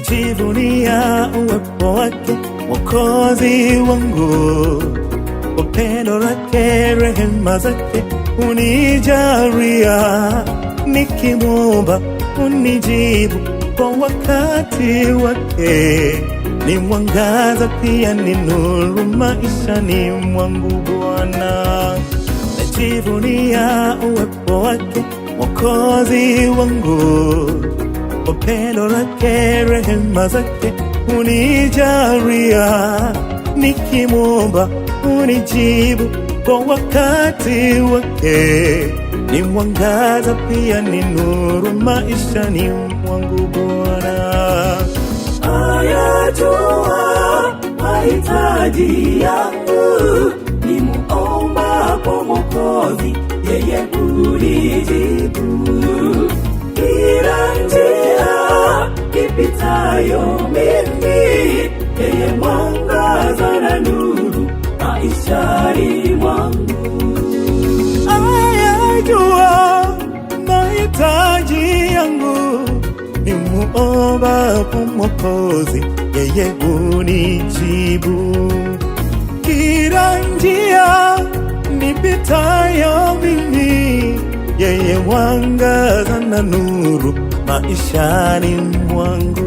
Najivunia uwepo wake Mwokozi wangu, upendo lake, rehema zake unijalia. Nikimwomba unijibu kwa wakati wake, ni mwangaza pia ni nuru maishani mwangu Bwana. Najivunia uwepo wake Mwokozi wangu, upendo lake, rehema zake unijalia. Nikimwomba unijibu kwa wakati wake, ni mwangaza pia ni nuru maishani mwangu Bwana. Ayajua mahitaji yangu, nimuombapo Mwokozi, yeye unijibu. Kila njia ipitayo mimi, yeye mwangaza na nuru maishani mwangu. Ayajua mahitaji yangu, nimuombapo Mwokozi, yeye unijibu. Kila njia nipitayo mimi, yeye mwangaza na nuru maishani mwangu.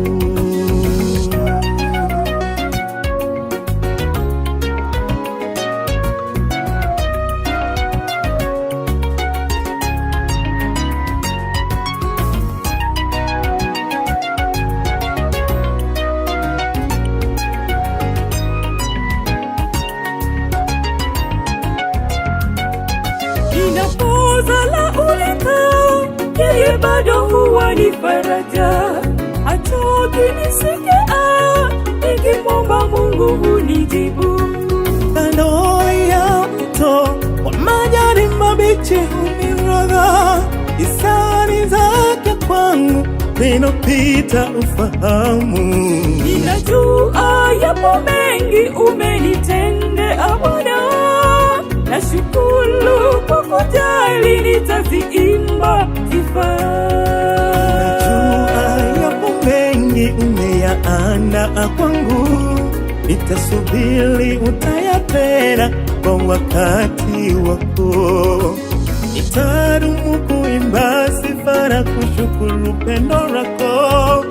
Ninapozala ulikao, yeye bado huwa ni faraja. Hachoki nisikia, nikimwomba Mungu hunijibu. Kando ya mto wa majani mabichi huniraga, hisani zake kwangu zinapita ufahamu. Ninajua yapo mengi umenitendea Bwana, nashukuru kwa kujali, nitaziimba sifa. Najua yapo mengi umeyaandaa kwangu, nitasubiri utayapenda kwa wakati wako. Nitadumu kuimba sifa na kushukuru pendo lako.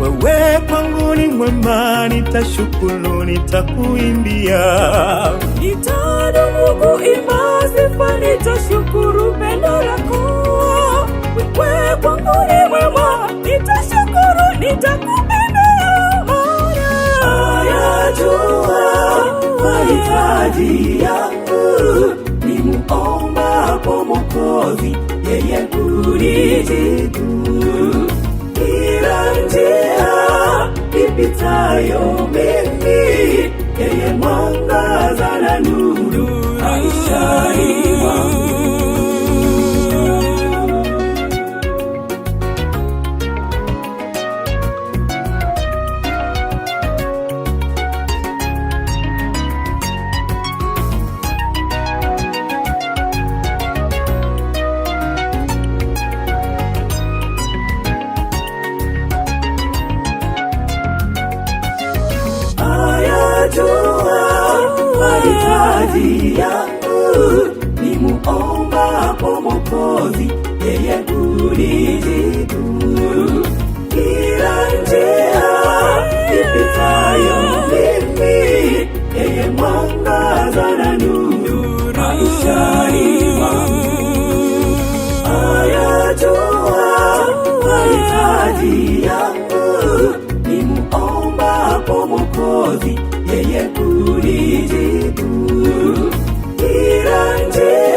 Wewe kwangu ni mwema, nitashukuru, nitakuimbia. Nitadumu kuimba sifa, nitashukuru pendo lako. Wewe kwangu ni mwema, nitashukuru, nitakuimbia. Ayajua mahitaji yangu, nimuombapo Mwokozi, yeye unijibu. Kila njia ipitayo mimi, yeye mwangaza na nuru maishani mwangu. Ayajua mahitaji yangu, nimuombapo Mwokozi, yeye unijibu. Kila njia ipitayo mimi, yeye mwangaza na nuru maishani mwangu. Ayajua mahitaji yangu, nimuombapo Mwokozi, yeye unijibu. Kila njia